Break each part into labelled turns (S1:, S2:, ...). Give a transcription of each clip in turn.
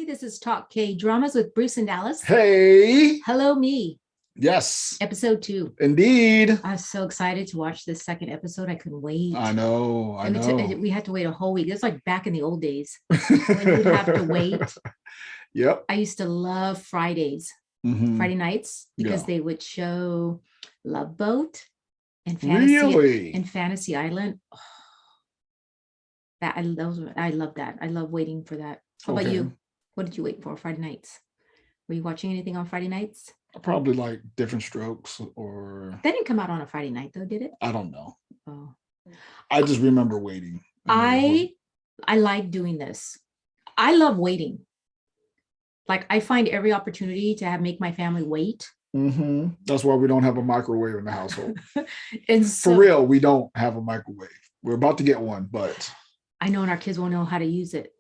S1: This is Talk K Dramas with Bruce and Dallas.
S2: Hey.
S1: Hello, me.
S2: Yes.
S1: Episode 2.
S2: Indeed.
S1: I was so excited to watch this second episode. I couldn't wait.
S2: I know.
S1: We had to wait a whole week. It's like back in the old days when you'd have to wait.
S2: Yep.
S1: I used to love Fridays, Friday nights, because they would show Love Boat and Fantasy Island. Oh, I love that. I love waiting for that. How about you? What did you wait for Friday nights? Were you watching anything on Friday nights?
S2: Probably like Different Strokes or...
S1: That didn't come out on a Friday night though, did it?
S2: I don't know.
S1: Oh.
S2: I just remember waiting.
S1: I like doing this. I love waiting. Like I find every opportunity to make my family wait.
S2: Mm-hmm. That's why we don't have a microwave in the household.
S1: And
S2: for real, we don't have a microwave. We're about to get one, but...
S1: I know, and our kids won't know how to use it.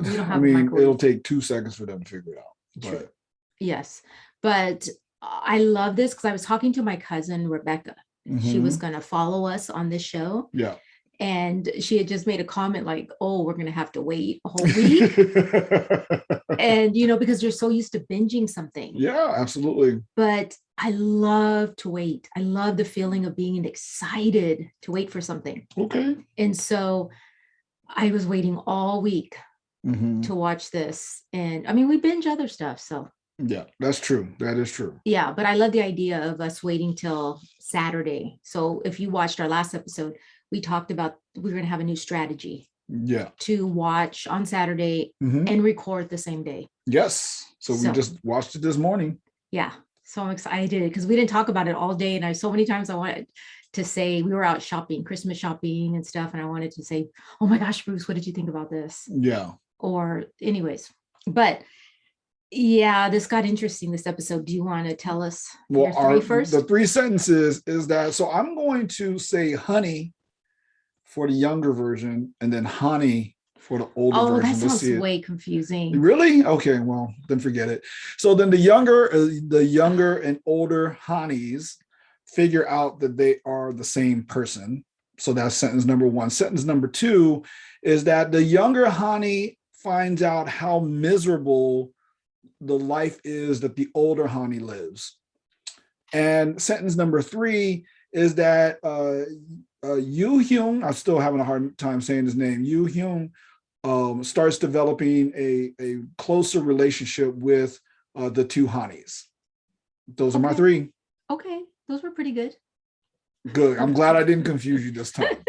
S1: We don't have
S2: a microwave. It'll take 2 seconds for them to figure it out.
S1: But... Yes, but I love this because I was talking to my cousin, Rebecca. Mm-hmm. She was going to follow us on this show.
S2: Yeah.
S1: And she had just made a comment like, oh, we're going to have to wait a whole week. And, because you're so used to binging something.
S2: Yeah, absolutely.
S1: But I love to wait. I love the feeling of being excited to wait for something.
S2: Okay.
S1: And so I was waiting all week to watch this. And I mean, we binge other stuff. So
S2: yeah, that's true. That is true.
S1: Yeah, but I love the idea of us waiting till Saturday. So if you watched our last episode, we talked about we're going to have a new strategy.
S2: Yeah.
S1: To watch on Saturday and record the same day.
S2: Yes. So we just watched it this morning.
S1: Yeah. So I'm excited because we didn't talk about it all day. And so many times I wanted to say, we were out shopping, Christmas shopping and stuff. And I wanted to say, oh my gosh, Bruce, what did you think about this?
S2: Yeah.
S1: Or anyways, but yeah, this got interesting, this episode. Do you want to tell us your three first?
S2: The 3 sentences is that, so I'm going to say honey for the younger version and then honey for the older version.
S1: Oh, that sounds way confusing.
S2: Really? Okay, well, then forget it. So then the younger and older honeys figure out that they are the same person. So that's sentence number 1. Sentence number 2 is that the younger honey finds out how miserable the life is that the older honey lives. And sentence number 3 is that Yoo-hyung, I'm still having a hard time saying his name, Yoo-hyung starts developing a closer relationship with the 2 honeys. Those are my 3.
S1: Okay, those were pretty good.
S2: Good. I'm glad I didn't confuse you this time.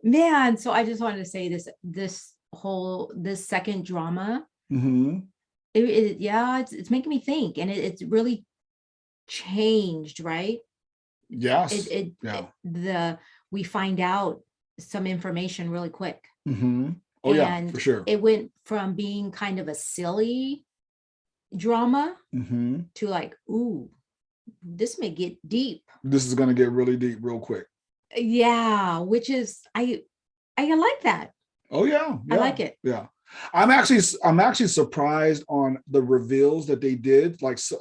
S1: Man, so I just wanted to say this second drama, it's making me think, and it's really changed, right?
S2: Yes.
S1: We find out some information really quick.
S2: Oh yeah, for sure.
S1: It went from being kind of a silly drama to like, ooh, this may get deep.
S2: This is going to get really deep real quick.
S1: Yeah, which is I like that.
S2: Oh yeah.
S1: I like it.
S2: Yeah. I'm actually surprised on the reveals that they did. This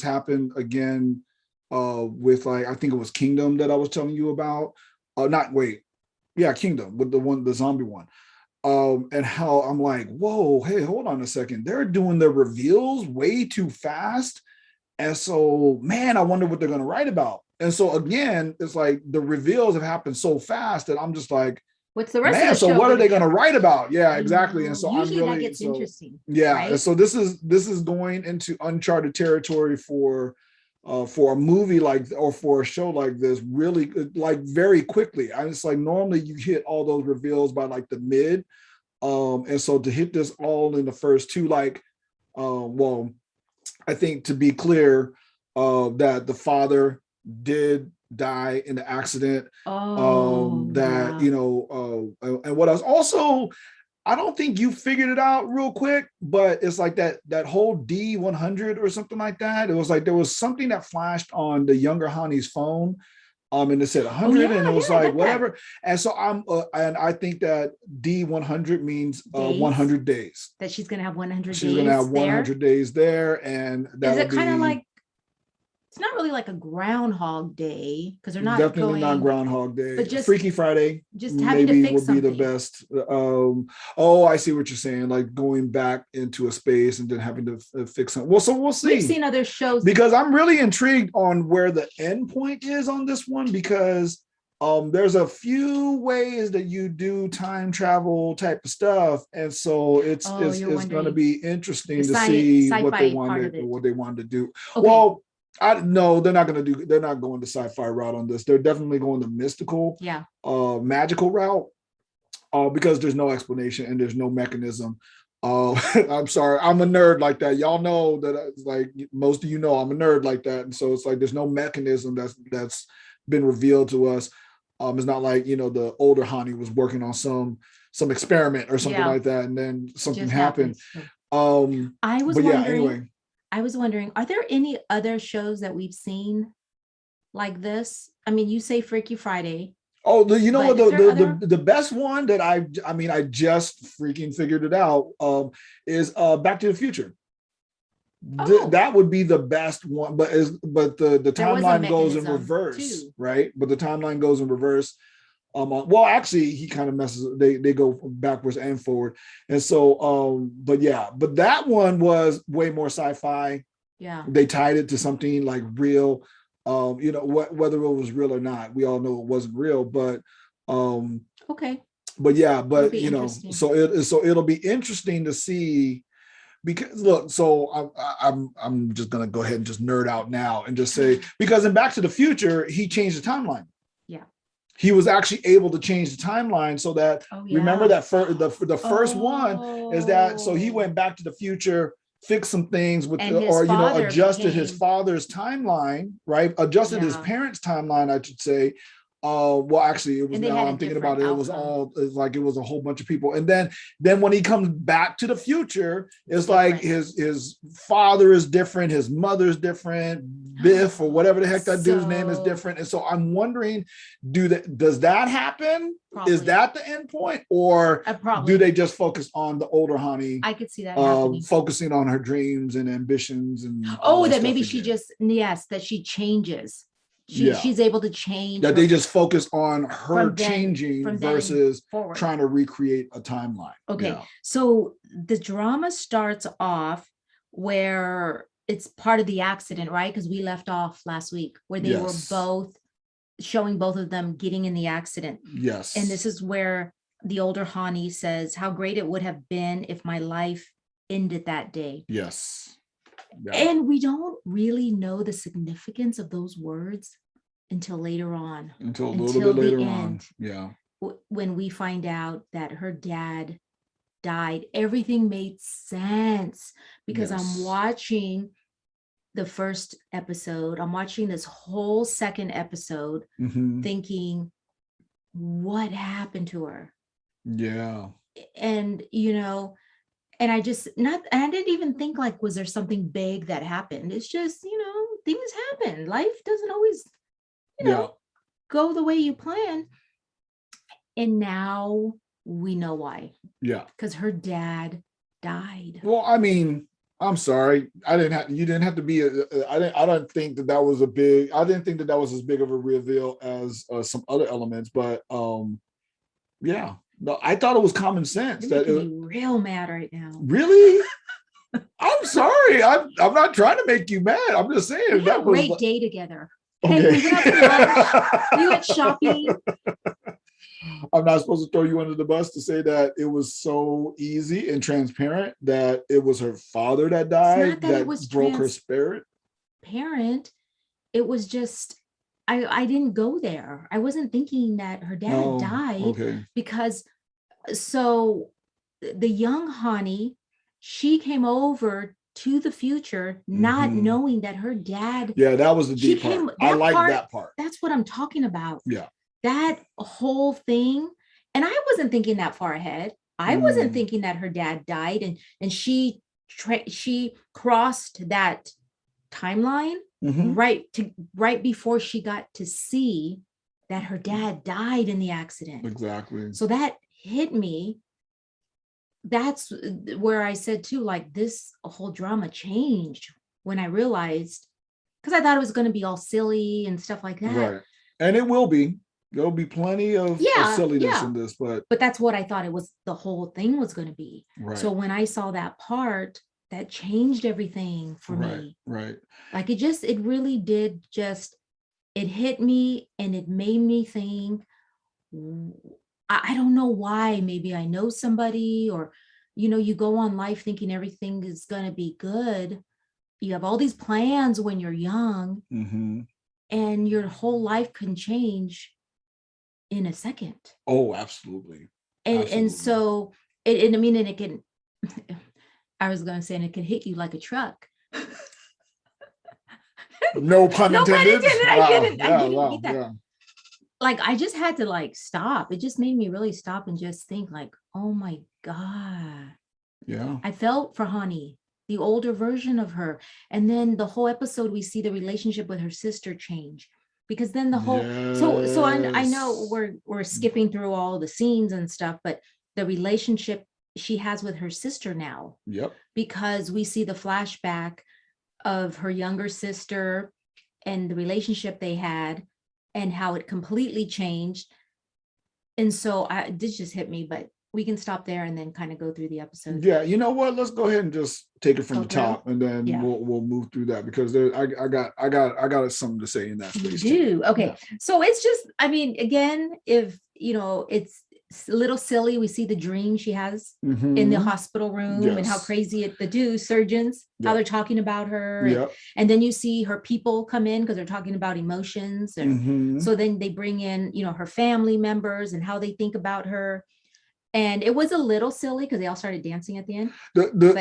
S2: happened again with like, I think it was Kingdom that I was telling you about. Kingdom with the zombie one. And how I'm like, whoa, hey, hold on a second. They're doing the reveals way too fast. And so, man, I wonder what they're going to write about. And so again, it's like the reveals have happened so fast that I'm just like,
S1: what's the rest of the show?
S2: So what are they going to write about? Yeah, exactly. And so
S1: usually that gets interesting.
S2: Yeah.
S1: Right?
S2: And so this is going into uncharted territory for a movie or for a show like this, really like very quickly. It's like normally you hit all those reveals by like the mid. And so to hit this all in the first 2, I think to be clear, that the father did die in the accident. And what else? Also, I don't think you figured it out real quick, but it's like that whole D100 or something like that. It was like there was something that flashed on the younger honey's phone, and it said 100, and it was like whatever. And so and I think that D100 means 100 days.
S1: That she's gonna have 100 days.
S2: She's gonna have 100 days there, and that
S1: is it kind of like it's not really like a Groundhog Day because they're not
S2: definitely not
S1: going,
S2: Groundhog Day,
S1: but just
S2: Freaky Friday
S1: just having to
S2: maybe
S1: fix
S2: would be the
S1: something.
S2: best. Oh, I see what you're saying, like going back into a space and then having to fix something. Well, so we'll see.
S1: We've seen other shows
S2: because I'm really intrigued on where the end point is on this one, because there's a few ways that you do time travel type of stuff, and so it's going to be interesting to see what they wanted to do.
S1: Okay.
S2: Well, no, they're not going the sci-fi route on this. They're definitely going the mystical, magical route, because there's no explanation and there's no mechanism. I'm sorry, I'm a nerd like that. Y'all know that, like most of you know, I'm a nerd like that, and so it's like there's no mechanism that's been revealed to us. It's not like, you know, the older Ha-ni was working on some experiment or something like that, and then something happened.
S1: I was wondering, are there any other shows that we've seen like this? I mean, you say Freaky Friday.
S2: Oh, you know what? The best one that I just freaking figured it out is Back to the Future. That would be the best one, but the timeline goes in reverse, too. Right? But the timeline goes in reverse. Well, actually, he kind of messes. They go backwards and forward, and so but that one was way more sci-fi.
S1: Yeah,
S2: they tied it to something like real. You know, whether it was real or not, we all know it wasn't real, but
S1: okay.
S2: But you know, so it'll be interesting to see. Because look, so I'm just gonna go ahead and just nerd out now and just say, because in Back to the Future, he changed the timeline.
S1: Yeah,
S2: he was actually able to change the timeline so that remember that the first one is that, so he went back to the future, fixed some things with, or you know, adjusted his father's timeline, right? Adjusted his parents' timeline, I should say. Well, actually, it was, now I'm thinking about it, it was like it was a whole bunch of people. And then when he comes back to the future, it's like his father is different, his mother's different, Biff or whatever the heck that dude's name is different. And so I'm wondering, does that happen? Probably. Is that the end point, or do they just focus on the older Ha-ni?
S1: I could see that happening.
S2: Focusing on her dreams and ambitions and
S1: that maybe she just that she changes. She's able to change.
S2: That they just focus on her changing versus trying to recreate a timeline.
S1: Okay, so the drama starts off where it's part of the accident, right? Because we left off last week where they were both showing both of them getting in the accident.
S2: Yes.
S1: And this is where the older Ha-ni says, how great it would have been if my life ended that day.
S2: Yes.
S1: Yeah. And we don't really know the significance of those words until later on.
S2: Until a little bit later on. Yeah.
S1: When we find out that her dad died, everything made sense because I'm watching the first episode. I'm watching this whole second episode thinking, what happened to her?
S2: Yeah.
S1: And, you know, and I didn't even think like, was there something big that happened? It's just, you know, things happen. Life doesn't always, you know, go the way you plan. And now we know why. Yeah. Because her dad died.
S2: Well, I mean, I'm sorry. You didn't have to be I don't think that was I didn't think that was as big of a reveal as some other elements, but yeah. No, I thought it was common sense.
S1: You're making me real mad right now.
S2: Really? I'm sorry. I'm not trying to make you mad. I'm just saying
S1: we had a great day together.
S2: Okay.
S1: Hey, we went out to lunch. We went shopping.
S2: I'm not supposed to throw you under the bus to say that it was so easy and transparent that it was her father that died, that broke her spirit.
S1: It was just, I didn't go there. I wasn't thinking that her dad died because so the young Ha-ni, she came over to the future not knowing that her dad.
S2: Yeah, that was the deep part. I like that part.
S1: That's what I'm talking about.
S2: Yeah.
S1: That whole thing. And I wasn't thinking that far ahead. I wasn't thinking that her dad died and she crossed that timeline right before she got to see that her dad died in the accident.
S2: Exactly.
S1: So that hit me. That's where I said too, like this whole drama changed when I realized because I thought it was going to be all silly and stuff like that.
S2: Right. And it will be. There'll be plenty of silliness in this, but
S1: that's what I thought it was. The whole thing was going to be.
S2: Right.
S1: So when I saw that part, that changed everything for me.
S2: Right.
S1: Like it really did just, it hit me and it made me think, I don't know why. Maybe I know somebody, or, you go on life thinking everything is going to be good. You have all these plans when you're young, and your whole life can change in a second.
S2: Oh, absolutely.
S1: And so it can, I was going to say, and it can hit you like a truck.
S2: No pun intended.
S1: I didn't get that. Yeah. Like, I just had to stop. It just made me really stop and just think oh my God.
S2: Yeah.
S1: I felt for Ha-ni, the older version of her. And then the whole episode, we see the relationship with her sister change, because then the whole, so I know we're skipping through all the scenes and stuff, but the relationship she has with her sister now.
S2: Yep. Because
S1: we see the flashback of her younger sister and the relationship they had and how it completely changed. And so this just hit me, but we can stop there and then kind of go through the episode.
S2: Yeah, you know what? Let's go ahead and just take it from the top, and then we'll move through that, because I got something to say in that space.
S1: You do? Okay. Yeah. So it's just, again, if it's a little silly. We see the dream she has in the hospital room, and how crazy the surgeons, how they're talking about her. And then you see her people come in because they're talking about emotions. And so then they bring in, her family members and how they think about her. And it was a little silly because they all started dancing at the end.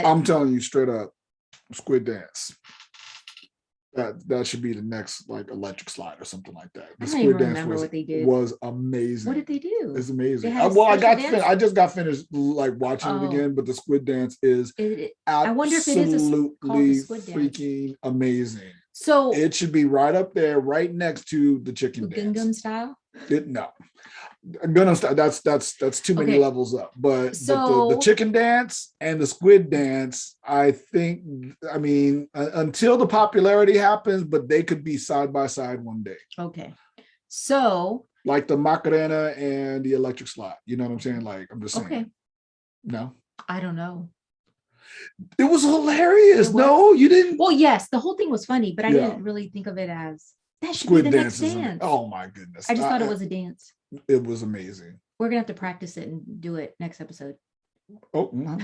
S2: I'm telling you straight up, squid dance. That should be the next electric slide or something like that. The squid dance was amazing.
S1: What did they do?
S2: It's amazing. I just got finished watching it again, but the squid dance is
S1: I wonder if it is called the squid dance.
S2: Freaking amazing.
S1: So
S2: it should be right up there, right next to the chicken dance.
S1: Gangnam Style?
S2: No. Gangnam Style, that's too many levels up. But the chicken dance and the squid dance, until the popularity happens, but they could be side by side one day.
S1: Okay. So
S2: like the Macarena and the electric slide. You know what I'm saying? I'm just saying. Okay. No? I
S1: don't know.
S2: It was hilarious. No, you didn't.
S1: Well, yes, the whole thing was funny, but I didn't really think of it as that should
S2: squid
S1: be the next dance.
S2: Oh my goodness.
S1: I just thought it was a dance.
S2: It was amazing.
S1: We're gonna have to practice it and do it next episode.
S2: Oh, no.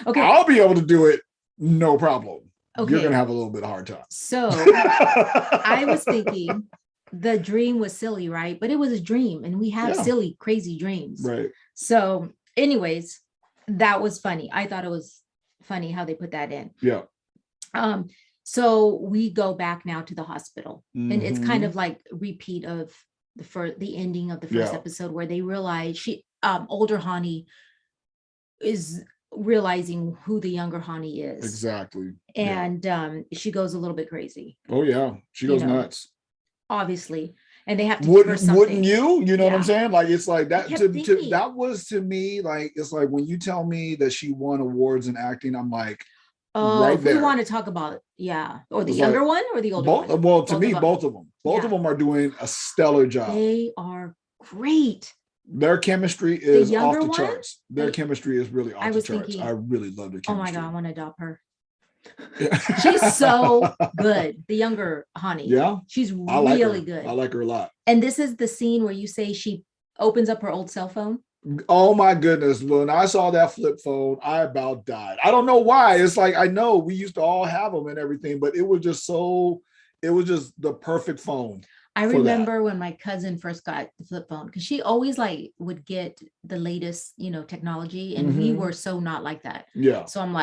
S1: Okay.
S2: I'll be able to do it, no problem.
S1: Okay.
S2: You're gonna have a little bit of a hard time.
S1: So I was thinking the dream was silly, right? But it was a dream, and we have silly, crazy dreams.
S2: Right.
S1: So, anyways, that was funny. I thought it was funny how they put that in.
S2: Yeah.
S1: So we go back now to the hospital, and it's kind of like repeat of the ending of the first episode, where they realize older Ha-ni is realizing who the younger Ha-ni is.
S2: Exactly.
S1: And she goes a little bit crazy.
S2: Oh yeah, she goes nuts.
S1: Obviously. And they have to give her something.
S2: Wouldn't you? You know what I'm saying? It's like that. That was to me it's like when you tell me that she won awards in acting, I'm like,
S1: oh,
S2: right
S1: if
S2: there.
S1: We want to talk about or the younger one or the older one.
S2: Well, to me, both of them. Both of them are doing a stellar job.
S1: They are great.
S2: Their chemistry is off the charts. Their chemistry is really off the charts. I really love their chemistry.
S1: Oh my God, I want to adopt her. She's so good. The younger Ha-ni.
S2: Yeah.
S1: She's really good.
S2: I like her a lot.
S1: And this is the scene where you say she opens up her old cell phone.
S2: Oh my goodness. When I saw that flip phone, I about died. I don't know why. It's like, I know we used to all have them and everything, but it was just the perfect phone.
S1: I remember when my cousin first got the flip phone, because she always would get the latest, technology, and we were so not like that.
S2: Yeah.
S1: So I'm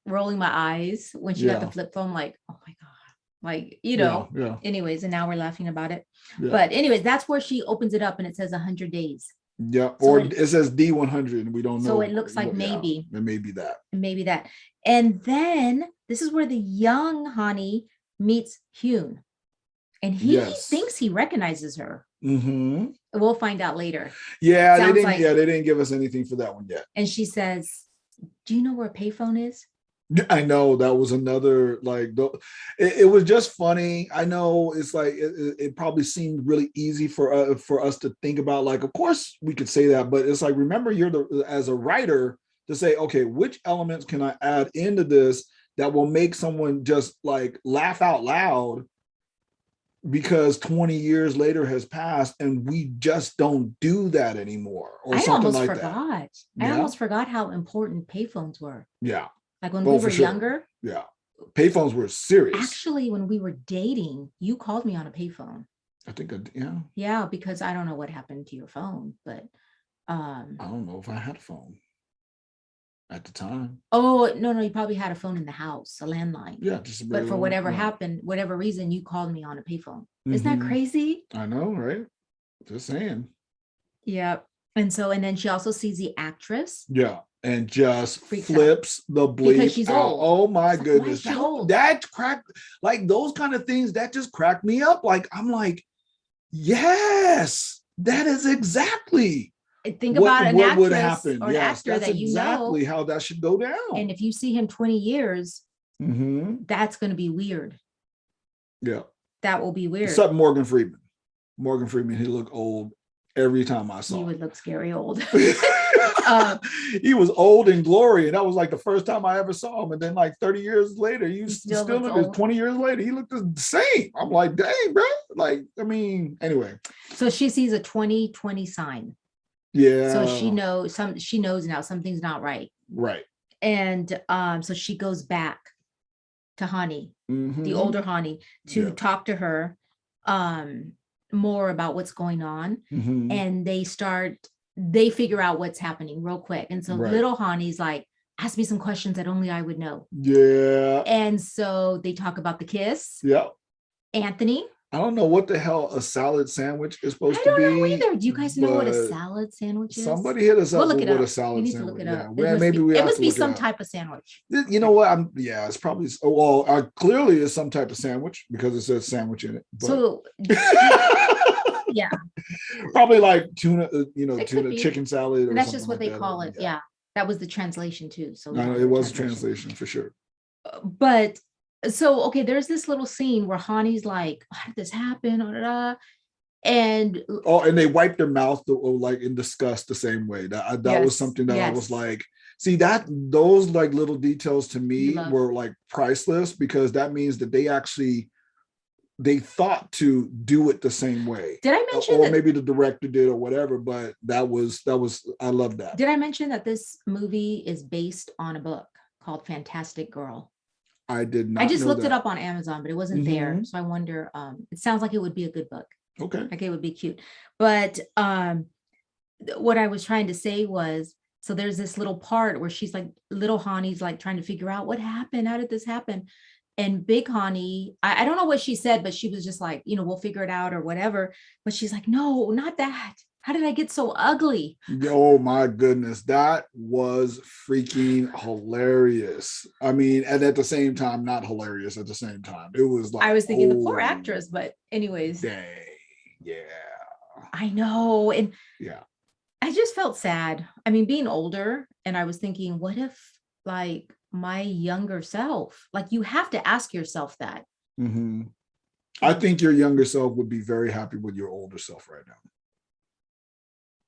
S1: rolling my eyes when she got the flip phone, oh my God, anyways, and now we're laughing about it. Yeah. But anyways, that's where she opens it up and it says 100 days.
S2: Yeah. Or it says D100 and we don't know.
S1: So it looks like maybe.
S2: It may be that.
S1: Maybe that. And then this is where the young Ha-ni meets Hyun. And he thinks he recognizes her. We'll find out later.
S2: Yeah, they didn't give us anything for that one yet.
S1: And she says, do you know where a payphone is?
S2: I know that was another it was just funny. I know it's like it probably seemed really easy for us to think about. Like, of course we could say that, but it's like, remember, as a writer to say, okay, which elements can I add into this that will make someone just like laugh out loud because 20 years later has passed and we just don't do that anymore, or something like that.
S1: I almost forgot how important payphones were.
S2: Yeah.
S1: Like when we were younger.
S2: Yeah. Payphones were serious.
S1: Actually, when we were dating, you called me on a payphone.
S2: I think, yeah.
S1: Yeah, because I don't know what happened to your phone, but
S2: I don't know if I had a phone at the time.
S1: Oh, no, you probably had a phone in the house, a landline.
S2: Yeah,
S1: but for whatever happened, whatever reason, you called me on a payphone. Isn't that crazy?
S2: I know, right? Just saying.
S1: Yeah. And then she also sees the actress.
S2: Yeah. And just flips the bleep
S1: because she's
S2: out.
S1: Old.
S2: Oh my goodness.
S1: That
S2: cracked, like those kind of things that just cracked me up. Like, I'm like, yes, that is exactly
S1: think about an actress
S2: would happen.
S1: Or an actor
S2: that's
S1: that you
S2: exactly
S1: know,
S2: how that should go down.
S1: And if you see him 20 years, that's going to be weird.
S2: Yeah.
S1: That will be weird.
S2: Except Morgan Freeman. Morgan Freeman, he looked old every time I saw him.
S1: He would look scary old.
S2: He was old in glory, and that was like the first time I ever saw him. And then like 30 years later, he still looked 20 years later, he looked the same. I'm like, dang, bro. Like, I mean, anyway.
S1: So she sees a 2020 sign.
S2: Yeah.
S1: So she knows now something's not right.
S2: Right.
S1: And so she goes back to Ha-ni, the older Ha-ni, to talk to her more about what's going on. And they figure out what's happening real quick. And so little Ha-ni's like, ask me some questions that only I would know.
S2: Yeah.
S1: And so they talk about the kiss.
S2: Yeah.
S1: Anthony.
S2: I don't know what the hell a salad sandwich is supposed to be.
S1: I don't know either. Do you guys know what a salad sandwich is?
S2: Somebody hit us up with what a salad sandwich.
S1: You need to look it up.
S2: Yeah,
S1: it must be some type of sandwich.
S2: You know what? It's probably, clearly it's some type of sandwich because it says sandwich in it. But.
S1: So yeah.
S2: Probably like tuna, tuna chicken salad.
S1: And that's just what they call it. Yeah. That was the translation too. So
S2: it was a translation for sure.
S1: But so, okay, there's this little scene where Ha-ni's like, how did this happen? And
S2: they wiped their mouth like in disgust the same way. That was something that I was like, see, those like little details to me were like priceless, because that means that they thought to do it the same way.
S1: Did I mention
S2: or maybe the director did or whatever, but that was I love that.
S1: Did I mention that this movie is based on a book called Fantastic Girl?
S2: I did not.
S1: I just looked it up on Amazon, but it wasn't there. So I wonder, it sounds like it would be a good book.
S2: Okay.
S1: Like it would be cute. But what I was trying to say was, so there's this little part where she's like, little Ha-ni's like trying to figure out what happened. How did this happen? And big Ha-ni, I don't know what she said, but she was just like, we'll figure it out or whatever. But she's like, no, not that. How did I get so ugly?
S2: Oh my goodness. That was freaking hilarious. I mean, and at the same time, not hilarious at the same time. It was like,
S1: I was thinking the poor actress, but anyways.
S2: Dang. Yeah.
S1: I know. And
S2: yeah,
S1: I just felt sad. I mean, being older, and I was thinking, what if like my younger self, like you have to ask yourself that.
S2: I think your younger self would be very happy with your older self right now.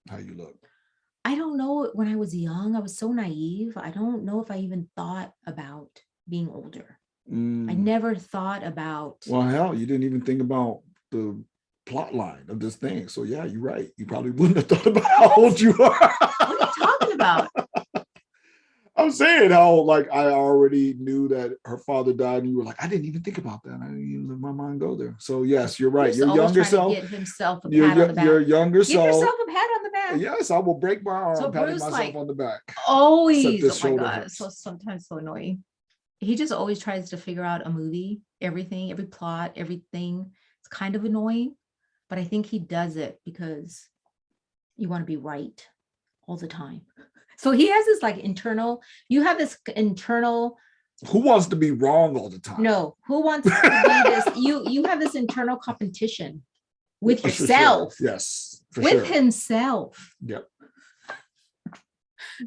S2: How you look.
S1: I don't know. When I was young, I was so naive. I don't know if I even thought about being older. I never thought about.
S2: Well, hell, you didn't even think about the plot line of this thing. So yeah, you're right. You probably wouldn't have thought about how old you are.
S1: What are you talking about?
S2: I'm saying how like I already knew that her father died, and you were like, I didn't even think about that. I didn't even let my mind go there. So yes, you're right. Your younger self,
S1: give himself a pat on the back.
S2: Your younger self,
S1: give yourself a pat on the back.
S2: Yes, I will break my arm
S1: so
S2: patting myself on the back.
S1: Always, oh my God, so sometimes so annoying. He just always tries to figure out a movie, everything, every plot, everything. It's kind of annoying, but I think he does it because you want to be right all the time. So he has this like internal, you have this internal.
S2: Who wants to be wrong all the time?
S1: No, who wants to be this? You have this internal competition with yourself.
S2: Sure. Yes.
S1: With himself.
S2: Yep.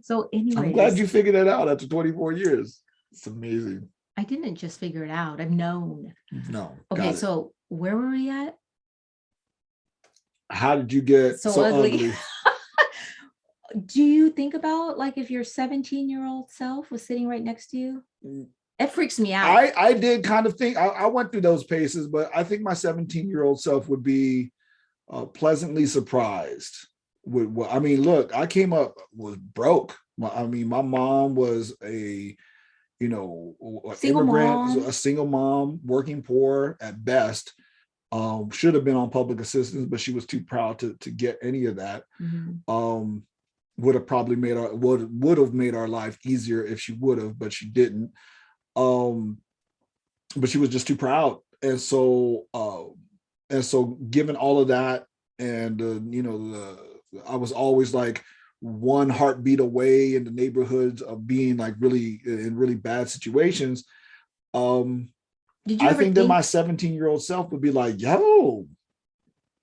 S1: So anyway.
S2: I'm glad you figured that out after 24 years. It's amazing.
S1: I didn't just figure it out. I've known.
S2: No.
S1: Okay, so where were we at?
S2: How did you get so ugly?
S1: Do you think about like if your 17-year-old self was sitting right next to you? It freaks me out.
S2: I did kind of think I went through those paces, but I think my 17-year-old self would be pleasantly surprised. I mean, look, I came up was broke. My mom was a immigrant, a single mom, working poor at best. Should have been on public assistance, but she was too proud to get any of that. Mm-hmm. Would have probably would have made our life easier if she would have, but she didn't. But she was just too proud, and so given all of that, and I was always like one heartbeat away in the neighborhoods of being like really in really bad situations. I think that my 17-year-old self would be like, yo.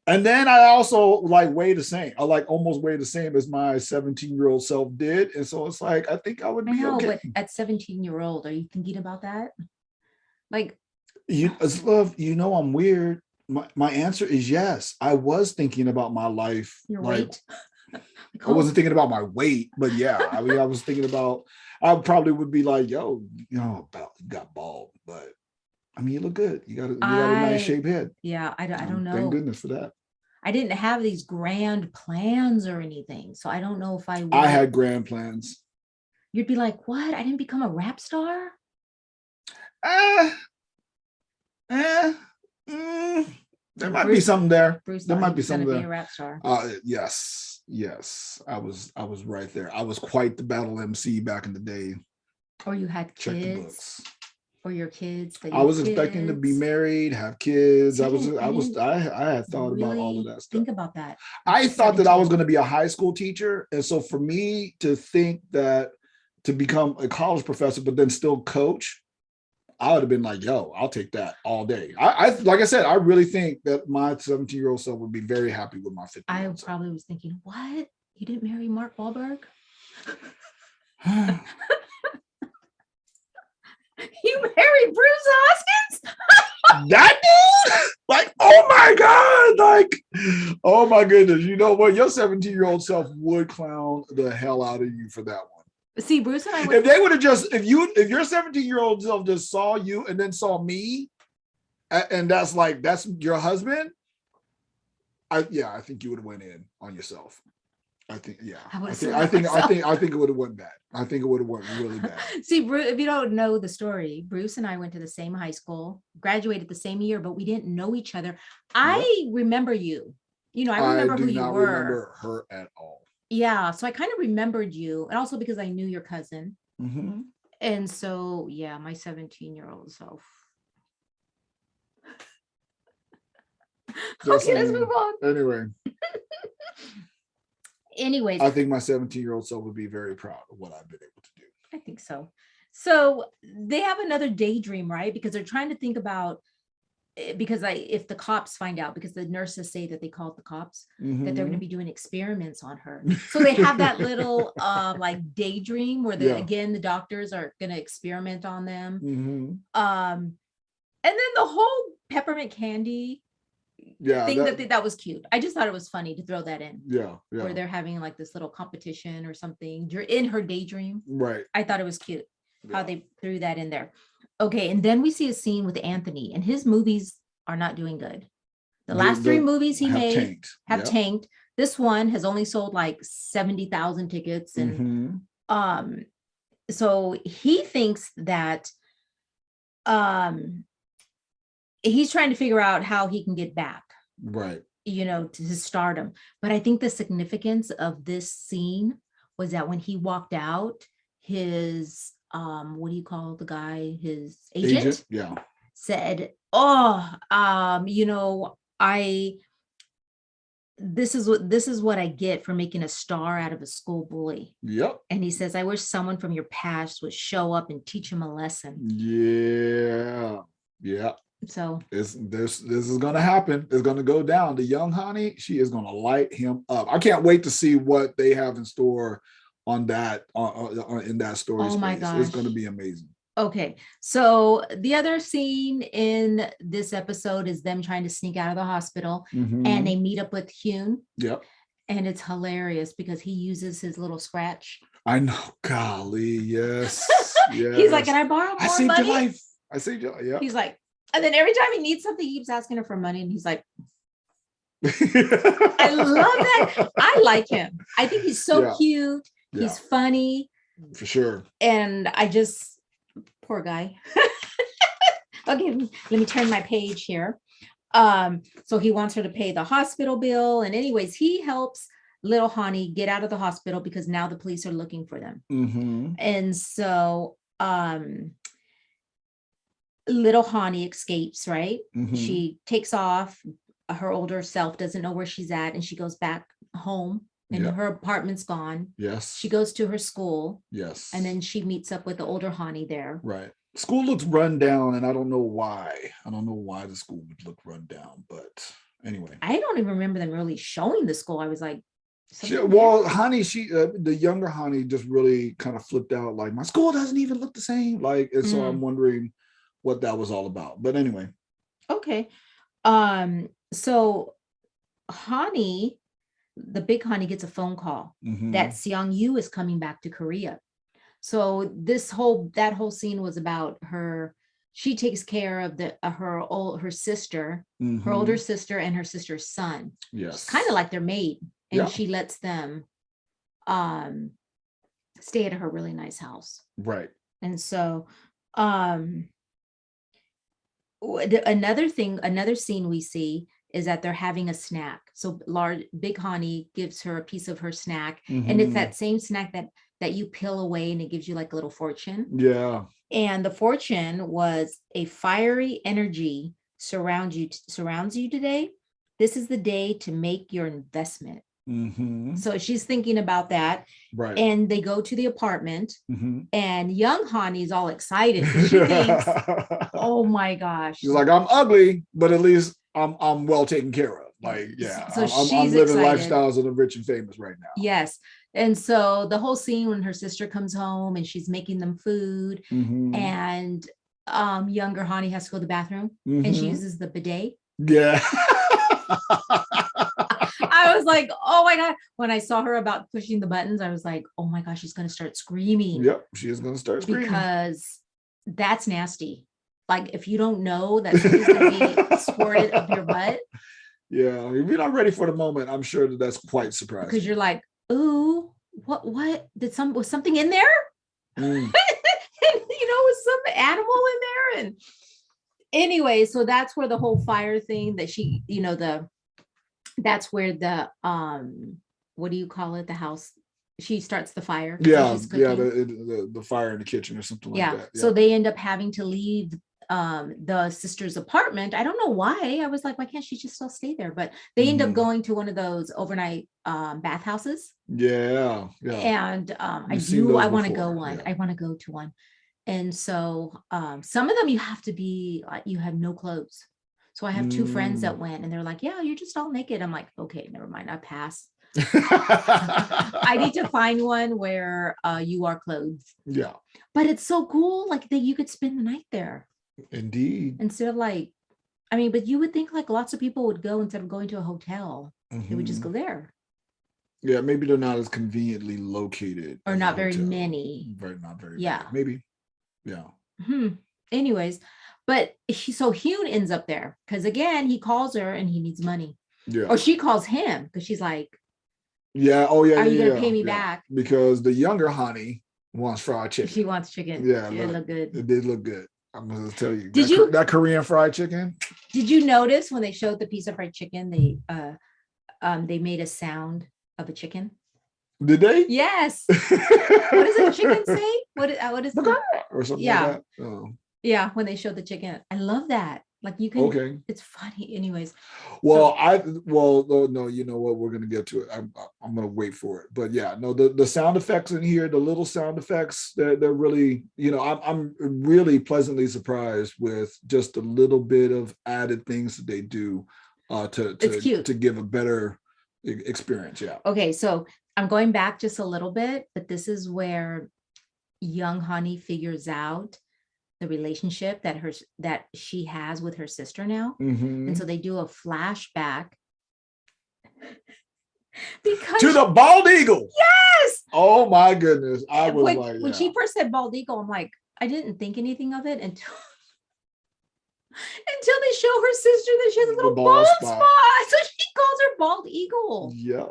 S2: And then I also like weigh the same. I like almost weigh the same as my 17-year-old self did. And so it's like, I think I would be okay.
S1: But at 17-year-old, are you thinking about that? Like,
S2: I'm weird. My answer is yes. I was thinking about my life.
S1: Your weight?
S2: I wasn't thinking about my weight, but yeah, I mean, I was thinking about, I probably would be like, yo, you got bald, but I mean, you look good. You got a nice shaped head.
S1: Yeah, I don't know.
S2: Thank goodness for that.
S1: I didn't have these grand plans or anything, so I don't know if I would.
S2: I had grand plans.
S1: You'd be like, what? I didn't become a rap star?
S2: There might be something there.
S1: There might be something there. Be a rap star.
S2: Yes. I was right there. I was quite the battle MC back in the day.
S1: Or you had kids. Check the books. Or your kids.
S2: I was expecting to be married, have kids. I had thought about all of that stuff.
S1: Think about that.
S2: I thought that I was going to be a high school teacher, and so for me to think that to become a college professor, but then still coach, I would have been like, yo, I'll take that all day. I like I said, I really think that my 17-year-old self would be very happy with my 50.
S1: I probably was thinking, what? You didn't marry Mark Wahlberg? You married Bruce Hoskins?
S2: That dude? Like, oh my God. Like, oh my goodness. You know what? Your 17-year-old self would clown the hell out of you for that one.
S1: See, Bruce and I
S2: if they would have just if your 17-year-old self just saw you and then saw me, and that's your husband, I think you would have went in on yourself. I think it would have went bad. I think it would have went really bad.
S1: See, Bruce, if you don't know the story, Bruce and I went to the same high school, graduated the same year, but we didn't know each other. Yep. I remember you. I remember who you were. I do not remember
S2: her at all.
S1: Yeah, so I kind of remembered you, and also because I knew your cousin. Mm-hmm. And so, yeah, my 17-year-old self. Okay, let's move on.
S2: Anyway.
S1: Anyways,
S2: I think my 17-year-old self would be very proud of what I've been able to do.
S1: I think so. So they have another daydream, right? Because they're trying to think about, if the cops find out, because the nurses say that they called the cops, mm-hmm. that they're going to be doing experiments on her. So they have that little like daydream where again, the doctors are going to experiment on them. Mm-hmm. And then the whole peppermint candy thing that was cute. I just thought it was funny to throw that in.
S2: Yeah.
S1: Where they're having like this little competition or something. You're in her daydream.
S2: Right.
S1: I thought it was cute how they threw that in there. Okay, and then we see a scene with Anthony, and his movies are not doing good. The last three movies he made have tanked. This one has only sold like 70,000 tickets, and so he thinks that he's trying to figure out how he can get back,
S2: right?
S1: To his stardom. But I think the significance of this scene was that when he walked out, his what do you call the guy? His agent?
S2: Yeah.
S1: Said, this is what I get for making a star out of a schoolboy.
S2: Yep.
S1: And he says, I wish someone from your past would show up and teach him a lesson.
S2: Yeah. So this is gonna happen. It's gonna go down. The young Ha-ni, she is gonna light him up. I can't wait to see what they have in store on that in that story.
S1: Oh my gosh.
S2: It's going to be amazing.
S1: Okay, so the other scene in this episode is them trying to sneak out of the hospital, and they meet up with Hyun.
S2: Yep.
S1: And it's hilarious because he uses his little scratch.
S2: I know, golly, yes, yes.
S1: He's like, can I borrow more
S2: I saved
S1: money?
S2: your life. I saved your life. Yeah.
S1: He's like, and then every time he needs something, he keeps asking her for money, and he's like, I love that. I like him. I think he's so cute. He's funny.
S2: For sure.
S1: And I just, poor guy. Okay, let me turn my page here. So he wants her to pay the hospital bill. And anyways, he helps little Ha-ni get out of the hospital because now the police are looking for them. And so little Ha-ni escapes, right? She takes off. Her older self doesn't know where she's at, and she goes back home, and her apartment's gone.
S2: Yes.
S1: She goes to her school.
S2: Yes.
S1: And then she meets up with the older Ha-ni there.
S2: Right. School looks run down, and I don't know why. I don't know why the school would look run down, but anyway.
S1: I don't even remember them really showing the school. I was like,
S2: Ha-ni, the younger Ha-ni just really kind of flipped out, like, my school doesn't even look the same. Like, and so I'm wondering what that was all about. But anyway.
S1: Okay. So Ha-ni, the big Ha-ni, gets a phone call that Seong-yu is coming back to Korea. So that whole scene was about her. She takes care of her sister, her older sister, and her sister's son.
S2: Yes.
S1: Kind of like their maid. And she lets them stay at her really nice house.
S2: Right.
S1: And so another scene we see is that they're having a snack. So big Ha-ni gives her a piece of her snack, and it's that same snack that you peel away, and it gives you like a little fortune.
S2: Yeah. And
S1: the fortune was a fiery energy surrounds you today. This is the day to make your investment. So she's thinking about that.
S2: Right.
S1: And they go to the apartment, and young Ha-ni's all excited. She thinks, oh my gosh.
S2: She's like, I'm ugly, but at least I'm well taken care of. Like, yeah,
S1: so
S2: I'm living lifestyles of the rich and famous right now.
S1: Yes. And so the whole scene when her sister comes home and she's making them food, and younger Ha-ni has to go to the bathroom, and she uses the bidet.
S2: Yeah.
S1: I was like, oh my God. When I saw her about pushing the buttons, I was like, oh my gosh, she's going to start screaming.
S2: Yep, she is going to start screaming.
S1: Because that's nasty. Like, if you don't know that something's going to be squirted up your butt.
S2: Yeah, if you're not ready for the moment, I'm sure that's quite surprising.
S1: Because you're like, ooh, what was something in there? And, was some animal in there? And anyway, so that's where the whole fire thing that she, that's where the what do you call it, the house, she starts the fire.
S2: The fire in the kitchen or something like that.
S1: So they end up having to leave the sister's apartment. I don't know why. I was like, why can't she just still stay there? But they end up going to one of those overnight bathhouses.
S2: Yeah.
S1: And I want to go one. I want to go to one. And so some of them you have to be you have no clothes. So I have two friends that went, and they're like, yeah, you're just all naked. I'm like, okay, never mind, I pass. I need to find one where you are clothed.
S2: Yeah.
S1: But it's so cool, like that you could spend the night there.
S2: Indeed.
S1: Instead of but you would think like lots of people would go instead of going to a hotel. They would just go there.
S2: Yeah, maybe they're not as conveniently located.
S1: Or not very many.
S2: Not very many. Maybe. Yeah.
S1: Anyways, but so Hyun ends up there because again he calls her and he needs money. Yeah. Or she calls him because she's like,
S2: yeah. Oh yeah.
S1: Are you gonna pay me back?
S2: Because the younger Ha-ni wants fried chicken.
S1: She wants chicken.
S2: Yeah,
S1: it looked good.
S2: It did look good. I'm gonna tell you.
S1: That
S2: Korean fried chicken?
S1: Did you notice when they showed the piece of fried chicken, they made a sound of a chicken?
S2: Did they?
S1: Yes. What does a chicken say? What is
S2: or something like that? Oh.
S1: Yeah, when they showed the chicken. I love that. Like you can. Okay. It's funny. Anyways.
S2: Well, no, you know what? We're gonna get to it. I'm gonna wait for it. But yeah, no, the sound effects in here, the little sound effects, they're really, I'm really pleasantly surprised with just a little bit of added things that they do to give a better experience. Yeah.
S1: Okay, so I'm going back just a little bit, but this is where young Ha-ni figures out the relationship that she has with her sister now.
S2: Mm-hmm.
S1: And so they do a flashback because
S2: to the bald eagle.
S1: Yes.
S2: Oh my goodness. I was
S1: when she first said bald eagle, I'm like, I didn't think anything of it until they show her sister that she has a little bald spot. So she calls her bald eagle.
S2: Yeah.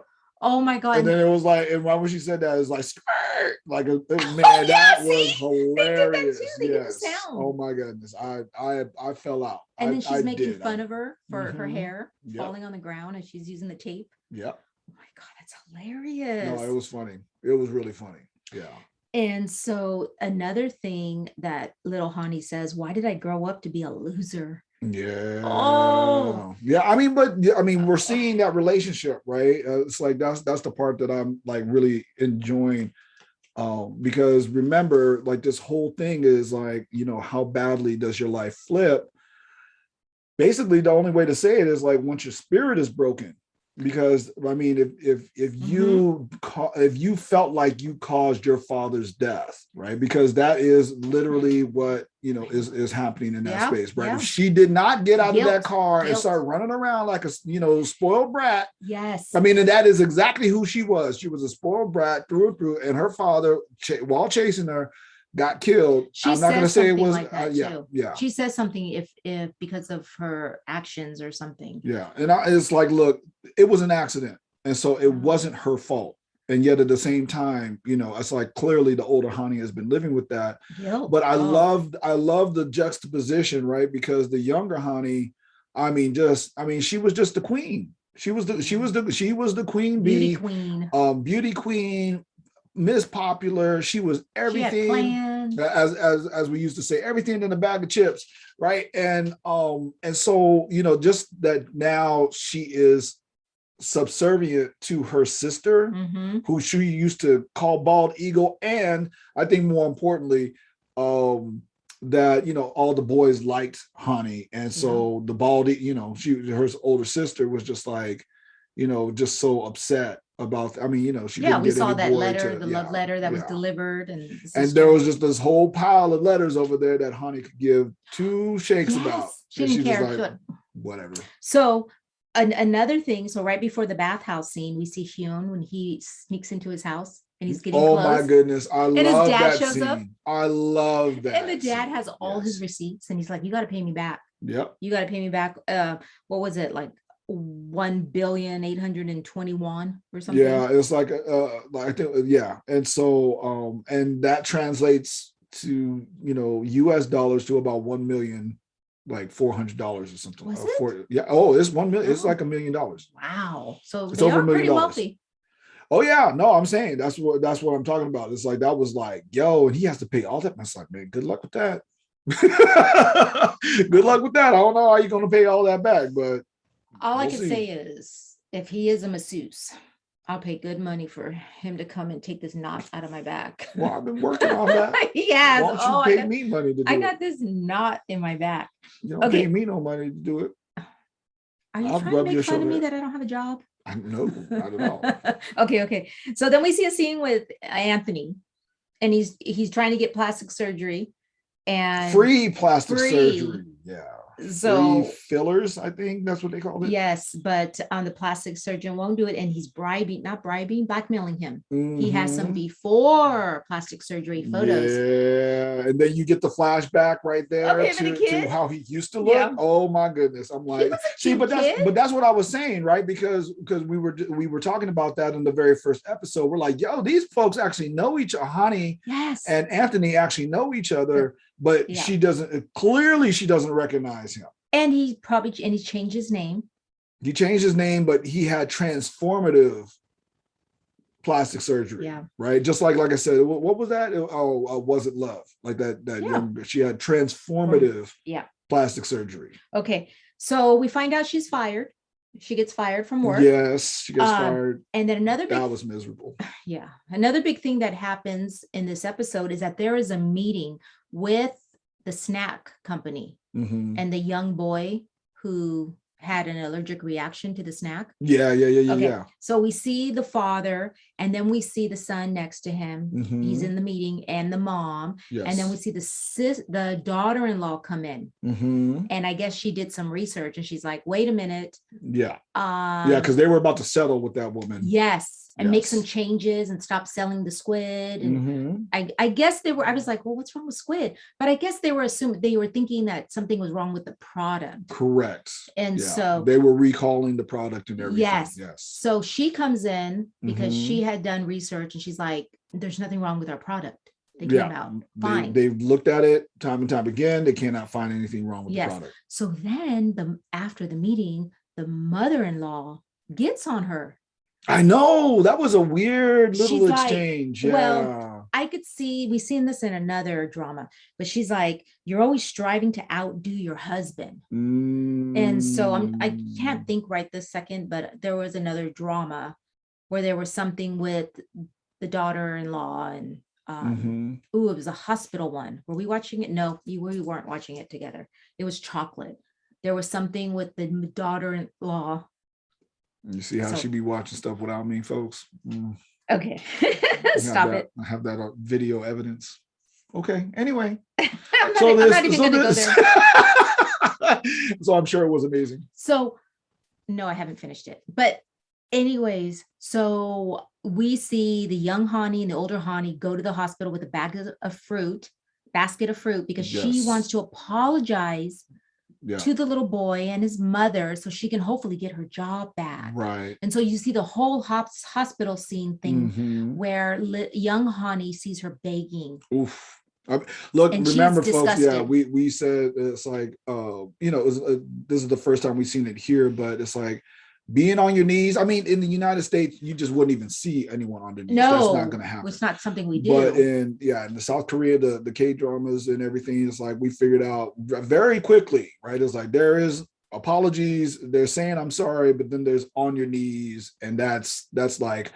S1: Oh my God.
S2: And then it was like, and when she said that, it was like, skirt. Like, man, that was hilarious.
S1: They did the sound.
S2: Oh my goodness. I fell out.
S1: And then she's making fun of her for her hair
S2: Yep.
S1: falling on the ground and she's using the tape.
S2: Yep.
S1: Oh my God, that's hilarious.
S2: No, it was funny. It was really funny. Yeah.
S1: And so another thing that little Ha-ni says, why did I grow up to be a loser?
S2: Yeah.
S1: Oh.
S2: Yeah. I mean, we're seeing that relationship, right? It's like that's the part that I'm like really enjoying. Because remember, like this whole thing is like, how badly does your life flip? Basically, the only way to say it is like once your spirit is broken. Because I mean, if you felt like you caused your father's death, right? Because that is literally what is happening in that space, right?
S1: Yeah.
S2: If she did not get out of that car and start running around like a spoiled brat,
S1: yes,
S2: I mean, and that is exactly who she was. She was a spoiled brat through and through, and her father, while chasing her, got killed. I'm not going to say it was
S1: like that too.
S2: Yeah.
S1: She says something if because of her actions or something.
S2: Yeah, and it's like, look, it was an accident, and so it wasn't her fault. And yet at the same time, it's like clearly the older Ha-ni has been living with that.
S1: Guilt.
S2: But I love the juxtaposition, right? Because the younger Ha-ni, she was just the queen. She was the queen bee, beauty queen. Miss Popular, she was everything. As we used to say, everything in a bag of chips, right? And so just that now she is subservient to her sister, who she used to call bald eagle, and I think more importantly, that all the boys liked Ha-ni, and so the bald, her older sister was just like, just so upset about, she didn't
S1: we
S2: get
S1: saw
S2: any
S1: that
S2: boy
S1: letter,
S2: to,
S1: the love letter that was delivered, and
S2: there was just this whole pile of letters over there that Ha-ni could give two shakes about.
S1: She didn't care.
S2: Was like, whatever.
S1: So another thing, so right before the bathhouse scene, we see Hyun when he sneaks into his house and he's getting clothes.
S2: My goodness, I love that. And his dad shows
S1: up.
S2: I love that.
S1: And the dad has all his receipts, and he's like, "You got to pay me back.
S2: Yep.
S1: You got to pay me back. What was it, like 1,821 or something?"
S2: Yeah, it's like I think and so and that translates to US dollars to about 1,000,000 like $400 or something.
S1: Was
S2: it? It's 1 million. It's like $1 million.
S1: Wow. So
S2: it's
S1: they
S2: over
S1: are pretty
S2: $1 million.
S1: wealthy.
S2: Oh yeah, no, I'm saying that's what I'm talking about. It's like that was like, yo, and he has to pay all that. It's like, man, good luck with that. Good luck with that. I don't know how you're gonna pay all that back, but
S1: all I can say is, if he is a masseuse, I'll pay good money for him to come and take this knot out of my back.
S2: Well, I've been working on that.
S1: Yes.
S2: Why don't you pay me money to do it?
S1: I got this knot in my back.
S2: You don't pay me no money to do it.
S1: Are you trying to make fun of me that I don't have a job?
S2: No, not at all.
S1: Okay. So then we see a scene with Anthony, and he's trying to get plastic surgery, and
S2: free plastic surgery. Yeah.
S1: So
S2: free fillers, I think that's what they call it.
S1: Yes, but the plastic surgeon won't do it, and he's blackmailing him. He has some before plastic surgery photos.
S2: Yeah, and then you get the flashback right there to how he used to look. Yeah. Oh my goodness, I'm like, but that's what I was saying, right? Because we were talking about that in the very first episode. We're like, yo, these folks actually know each other. Ha-ni and Anthony actually know each other, but she doesn't recognize him.
S1: And he changed his name.
S2: He changed his name, but he had transformative plastic surgery. Yeah. Right. Just like I said, what was that? Was it love? Like that she had transformative plastic surgery.
S1: Okay. So we find out she's fired. She gets fired from work.
S2: Yes, she gets fired.
S1: And then that
S2: was miserable.
S1: Yeah. Another big thing that happens in this episode is that there is a meeting with the snack company and the young boy who had an allergic reaction to the snack.
S2: Yeah.
S1: So we see the father, and then we see the son next to him. He's in the meeting, and the mom.
S2: Yes.
S1: And then we see the daughter-in-law come in. And I guess she did some research, and she's like, wait a minute.
S2: Yeah. Because they were about to settle with that woman.
S1: Yes. And make some changes and stop selling the squid. And I guess I was like, well, what's wrong with squid? But I guess they were thinking that something was wrong with the product.
S2: Correct.
S1: And so
S2: they were recalling the product and everything. Yes.
S1: So she comes in because she had done research, and she's like, there's nothing wrong with our product. They came out fine.
S2: They've looked at it time and time again. They cannot find anything wrong with the product.
S1: So then after the meeting, the mother-in-law gets on her.
S2: I know, that was a weird little exchange.
S1: Like, well, I could see, we've seen this in another drama, but she's like, you're always striving to outdo your husband. And so I can't think right this second, but there was another drama where there was something with the daughter-in-law, and it was a hospital one. Were we watching it? No, we weren't watching it together. It was chocolate. There was something with the daughter-in-law.
S2: You see how she be watching stuff without me, folks?
S1: Okay. Stop it.
S2: I have that video evidence. Okay. Anyway.
S1: I'm not even going to go there.
S2: So I'm sure it was amazing.
S1: So, no, I haven't finished it. But anyways, so we see the young Ha-ni and the older Ha-ni go to the hospital with a basket of fruit, because she wants to apologize to the little boy and his mother, so she can hopefully get her job back.
S2: Right.
S1: And so you see the whole hospital scene thing where young Ha-ni sees her begging.
S2: Oof. Look, and remember, folks, we said it's like, this is the first time we've seen it here, but it's like being on your knees. I mean, in the United States, you just wouldn't even see anyone on their knees.
S1: No,
S2: that's not going to happen.
S1: It's not something we do.
S2: But in the South Korea, the K-dramas and everything, it's like we figured out very quickly, right? It's like there is apologies, they're saying I'm sorry, but then there's on your knees, and that's like,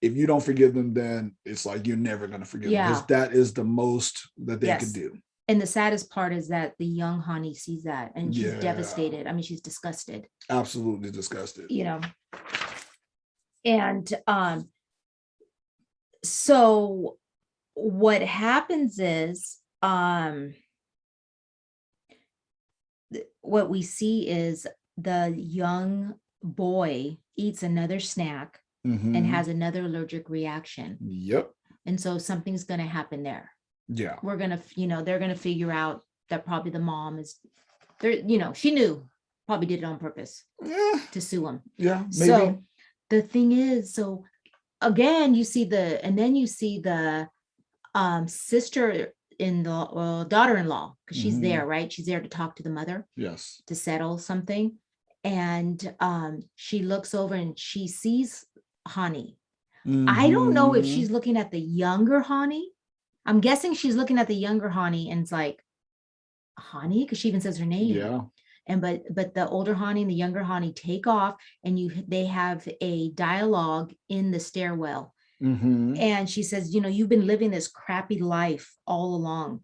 S2: if you don't forgive them, then it's like you're never going to forgive them, because that is the most that they can do.
S1: And the saddest part is that the young Ha-ni sees that, and she's devastated. I mean, she's disgusted.
S2: Absolutely disgusted.
S1: And so what happens is, what we see is the young boy eats another snack and has another allergic reaction.
S2: Yep.
S1: And so something's going to happen there.
S2: Yeah.
S1: We're going to, they're going to figure out that probably the mom is there, she knew, probably did it on purpose to sue him.
S2: Yeah. Maybe.
S1: So the thing is, so again, you see the sister in the daughter-in-law, because she's there, right? She's there to talk to the mother.
S2: Yes.
S1: To settle something. And she looks over and she sees Ha-ni. I don't know if she's looking at the younger Ha-ni. I'm guessing she's looking at the younger Ha-ni and it's like, Ha-ni, because she even says her name.
S2: Yeah.
S1: And but the older Ha-ni and the younger Ha-ni take off, and they have a dialogue in the stairwell. And she says, you've been living this crappy life all along.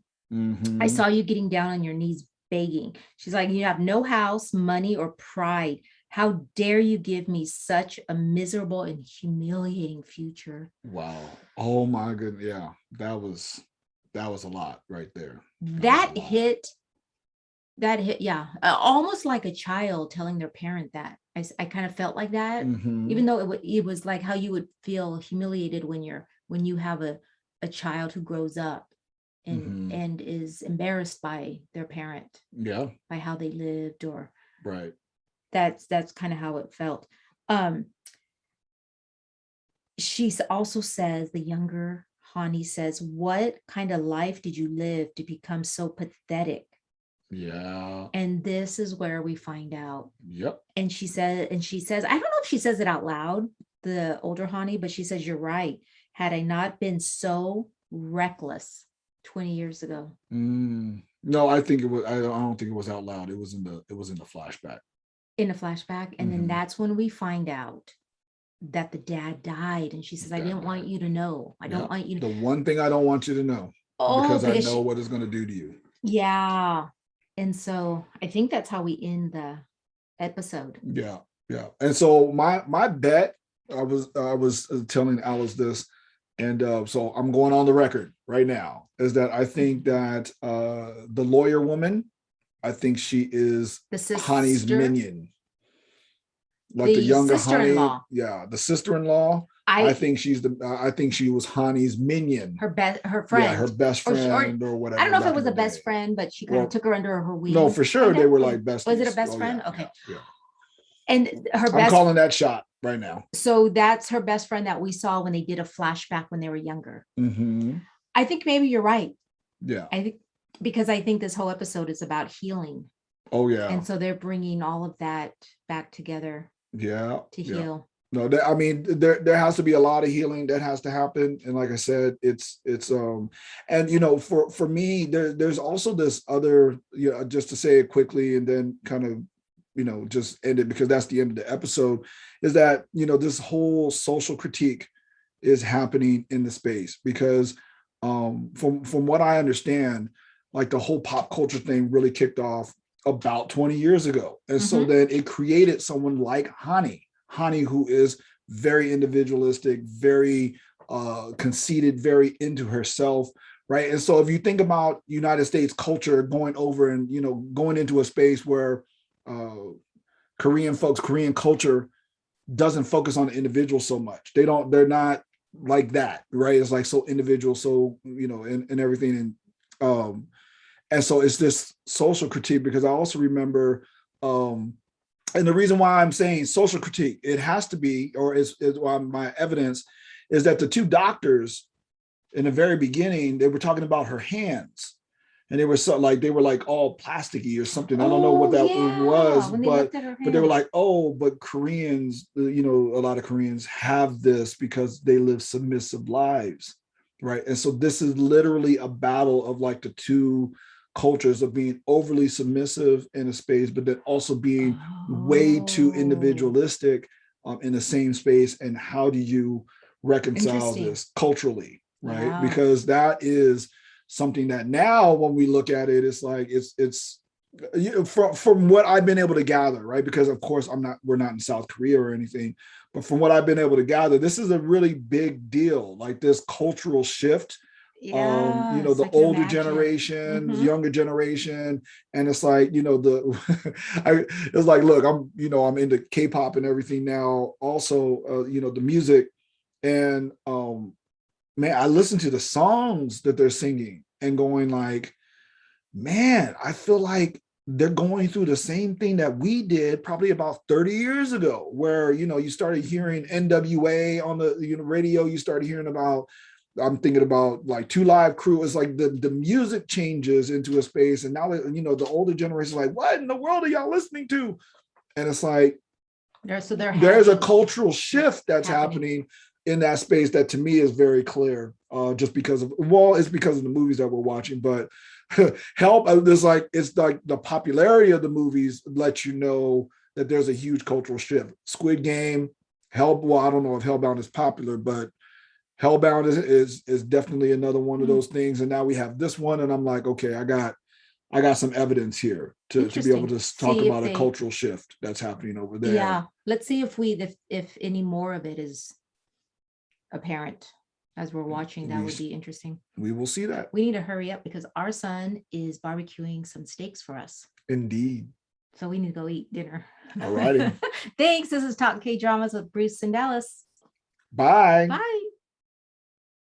S1: I saw you getting down on your knees begging. She's like, you have no house, money, or pride. How dare you give me such a miserable and humiliating future?
S2: Wow. Oh my goodness. Yeah. That was a lot right there.
S1: That hit. Yeah. Almost like a child telling their parent that. I kind of felt like that, even though it was like how you would feel humiliated when you have a child who grows up and is embarrassed by their parent.
S2: Yeah.
S1: By how they lived, or
S2: right.
S1: That's kind of how it felt. She also says, the younger Ha-ni says, what kind of life did you live to become so pathetic?
S2: Yeah.
S1: And this is where we find out.
S2: Yep.
S1: And she says, I don't know if she says it out loud, the older Ha-ni, but she says, you're right. Had I not been so reckless 20 years ago.
S2: No, I think it was, I don't think it was out loud. It was in the flashback.
S1: In a flashback. And then that's when we find out that the dad died. And she says, I didn't want you to know. I don't want you to.
S2: The one thing I don't want you to know, because I know what it's going to do to you.
S1: Yeah. And so I think that's how we end episode.
S2: Yeah. And so my bet, I was telling Alice this, and so I'm going on the record right now, is that I think that the lawyer woman, I think she is
S1: The
S2: Hani's
S1: sister,
S2: minion. Like the
S1: the
S2: younger Hani,
S1: sister-in-law.
S2: yeah, the sister-in-law. I think she's I think she was Hani's minion.
S1: Her friend.
S2: Yeah, her best friend or whatever.
S1: I don't know if
S2: back
S1: it was
S2: in
S1: a
S2: the
S1: best
S2: day.
S1: friend, but she kind of took her under her wing.
S2: No, for sure
S1: kind
S2: they
S1: of.
S2: were like besties.
S1: Was it a best
S2: Oh,
S1: friend?
S2: yeah,
S1: Okay.
S2: Yeah.
S1: And her
S2: I'm
S1: best,
S2: calling that shot right now.
S1: so that's her best friend that we saw when they did a flashback when they were younger.
S2: Mm-hmm.
S1: I think maybe you're right.
S2: Yeah.
S1: I think because I think this whole episode is about healing.
S2: Oh yeah.
S1: And so they're bringing all of that back together.
S2: Yeah.
S1: To heal.
S2: No, I mean, there has to be a lot of healing that has to happen, and like I said, it's and you know, for me, there's also this other, you know, just to say it quickly and then kind of, you know, just end it because that's the end of the episode, is that, you know, this whole social critique is happening in the space because from what I understand, like the whole pop culture thing really kicked off about 20 years ago, and so then it created someone like Hani, who is very individualistic, very conceited, very into herself, right? And so if you think about United States culture going over and, you know, going into a space where Korean culture doesn't focus on the individual so much. They're not like that, right? It's like so individual, so, you know, and everything. And so it's this social critique because I also remember, and the reason why I'm saying social critique, it has to be, or is my evidence is that the two doctors in the very beginning, they were talking about her hands, and they were like all plasticky or something. I don't know what that was, but they were like, oh, but Koreans, you know, a lot of Koreans have this because they live submissive lives, right? And so this is literally a battle of like the two cultures of being overly submissive in a space, but then also being way too individualistic in the same space. And how do you reconcile this culturally, right? Yeah. Because that is something that now when we look at it, it's like it's you know, from what I've been able to gather, right? Because of course we're not in South Korea or anything, but from what I've been able to gather, this is a really big deal, like this cultural shift. Yeah, you know, the older generation, younger generation, and it's like, you know, it's like, look, I'm into K-pop and everything now, also, you know, the music, and man, I listen to the songs that they're singing and going like, man, I feel like they're going through the same thing that we did probably about 30 years ago, where, you know, you started hearing NWA on the, you know, radio, you started hearing about, I'm thinking about like Two Live Crew. It's like the music changes into a space, and now that, you know, the older generation is like, what in the world are y'all listening to? And it's like, there's a cultural shift that's happening in that space that to me is very clear, just because of, well, it's because of the movies that we're watching, but Help, there's like, it's like the popularity of the movies let you know that there's a huge cultural shift. Squid Game, Help, well, I don't know if Hellbound is popular, but Hellbound is definitely another one of those things. And now we have this one, and I'm like, okay, I got some evidence here to be able to talk about a cultural shift that's happening over there.
S1: Yeah, let's see if any more of it is apparent as we're watching. That would be interesting.
S2: We will see that.
S1: We need to hurry up because our son is barbecuing some steaks for us.
S2: Indeed.
S1: So we need to go eat dinner.
S2: All righty.
S1: Thanks. This is Talk K-Dramas with Bruce and Dallas.
S2: Bye.
S1: Bye.